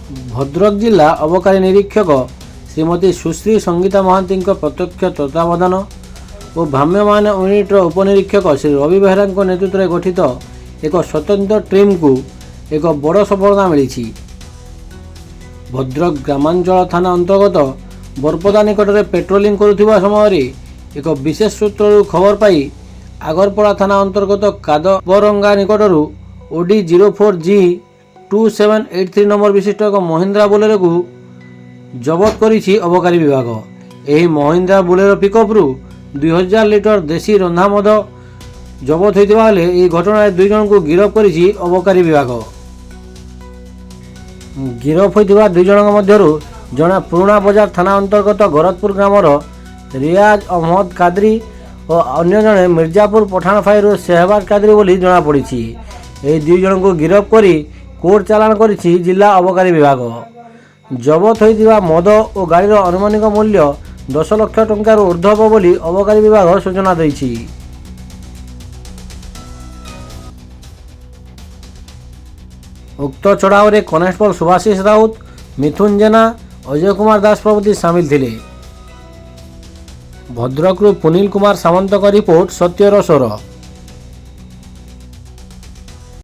ଭଦ୍ରକ ଜିଲ୍ଲା ଅବକାରୀ ନିରୀକ୍ଷକ ଶ୍ରୀମତୀ ସୁଶ୍ରୀ ସଙ୍ଗୀତା ମହାନ୍ତିଙ୍କ ପ୍ରତ୍ୟକ୍ଷ ତତ୍ତ୍ୱାବଧାନ ଓ ଭ୍ରାମ୍ୟମାଣ ୟୁନିଟ୍ର ଉପନିରୀକ୍ଷକ ଶ୍ରୀ ରବି ବେହେରାଙ୍କ ନେତୃତ୍ୱରେ ଗଠିତ ଏକ ସ୍ୱତନ୍ତ୍ର ଟିମ୍କୁ ଏକ ବଡ଼ ସଫଳତା ମିଳିଛି। ଭଦ୍ରକ ଗ୍ରାମାଞ୍ଚଳ ଥାନା ଅନ୍ତର୍ଗତ ବରପଦା ନିକଟରେ ପେଟ୍ରୋଲିଂ କରୁଥିବା ସମୟରେ ଏକ ବିଶେଷ ସୂତ୍ରରୁ ଖବର ପାଇ ଆଗରପଡ଼ା ଥାନା ଅନ୍ତର୍ଗତ କାଦବରଙ୍ଗା ନିକଟରୁ OD 04G 2783 ନମ୍ବର ବିଶିଷ୍ଟ ଏକ ମହିନ୍ଦ୍ରା ବୋଲେରୋକୁ ଜବତ କରିଛି ଅବକାରୀ ବିଭାଗ। ଏହି ମହିନ୍ଦ୍ରା ବୋଲେରୋ ପିକଅପ୍ରୁ 2000 ଲିଟର ଦେଶୀ ରନ୍ଧା ମଦ ଜବତ ହୋଇଥିବା ବେଳେ ଏହି ଘଟଣାରେ 2 ଜଣଙ୍କୁ ଗିରଫ କରିଛି ଅବକାରୀ ବିଭାଗ। ଗିରଫ ହୋଇଥିବା 2 ଜଣଙ୍କ ମଧ୍ୟରୁ ଜଣେ ପୁରୁଣା ବଜାର ଥାନା ଅନ୍ତର୍ଗତ ଗରଦପୁର ଗ୍ରାମର ରିୟାଜ ଅହମ୍ମଦ କାଦରୀ ଓ ଅନ୍ୟ ଜଣେ ମିର୍ଜାପୁର ପଠାଣ ଫାଇରୁ ସେହବାଜ କାଦରୀ ବୋଲି ଜଣାପଡ଼ିଛି। ଏହି 2 ଜଣଙ୍କୁ ଗିରଫ କରି କୋର୍ଟ ଚାଲାଣ କରିଛି ଜିଲ୍ଲା ଅବକାରୀ ବିଭାଗ। ଜବତ ହୋଇଥିବା ମଦ ଓ ଗାଡ଼ିର ଆନୁମାନିକ ମୂଲ୍ୟ 10 ଲକ୍ଷ ଟଙ୍କାରୁ ଉର୍ଦ୍ଧ୍ୱ ହେବ ବୋଲି ଅବକାରୀ ବିଭାଗ ସୂଚନା ଦେଇଛି। ଉକ୍ତ ଚଢ଼ାଉରେ କନେଷ୍ଟବଳ ସୁଭାଶିଷ ରାଉତ, ମିଥୁନ ଜେନା, ଅଜୟ କୁମାର ଦାସ ପ୍ରଭୃତି ସାମିଲ ଥିଲେ। ଭଦ୍ରକରୁ ପୁନିଲ କୁମାର ସାମନ୍ତଙ୍କ ରିପୋର୍ଟ, ସତ୍ୟର ସ୍ୱର।